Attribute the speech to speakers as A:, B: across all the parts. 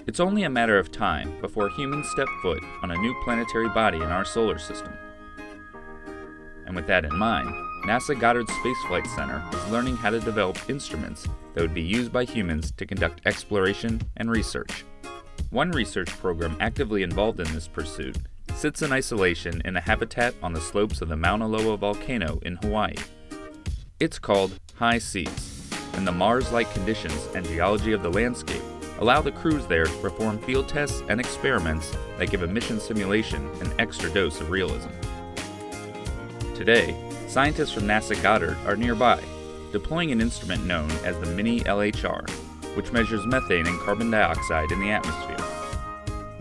A: It's only a matter of time before humans step foot on a new planetary body in our solar system. And with that in mind, NASA Goddard Space Flight Center is learning how to develop instruments that would be used by humans to conduct exploration and research. One research program actively involved in this pursuit sits in isolation in a habitat on the slopes of the Mauna Loa volcano in Hawaii. It's called HI-SEAS, and the Mars-like conditions and geology of the landscape allow the crews there to perform field tests and experiments that give a mission simulation an extra dose of realism. Today, scientists from NASA Goddard are nearby, deploying an instrument known as the mini-LHR, which measures methane and carbon dioxide in the atmosphere.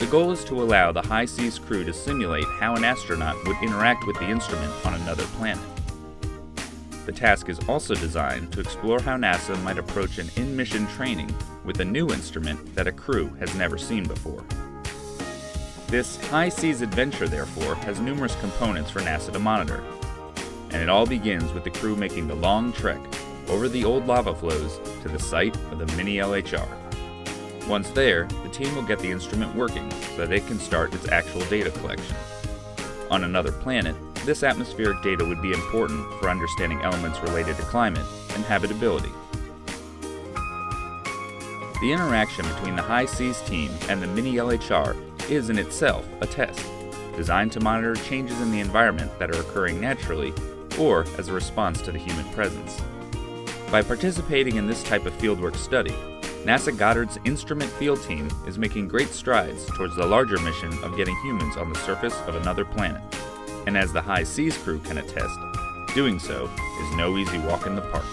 A: The goal is to allow the HI-SEAS crew to simulate how an astronaut would interact with the instrument on another planet. The task is also designed to explore how NASA might approach an in-mission training with a new instrument that a crew has never seen before. This HI-SEAS adventure, therefore, has numerous components for NASA to monitor, and it all begins with the crew making the long trek over the old lava flows to the site of the mini-LHR. Once there, the team will get the instrument working so that it can start its actual data collection. On another planet, this atmospheric data would be important for understanding elements related to climate and habitability. The interaction between the HI-SEAS team and the mini-LHR is in itself a test, designed to monitor changes in the environment that are occurring naturally or as a response to the human presence. By participating in this type of fieldwork study, NASA Goddard's instrument field team is making great strides towards the larger mission of getting humans on the surface of another planet. And as the HI-SEAS crew can attest, doing so is no easy walk in the park.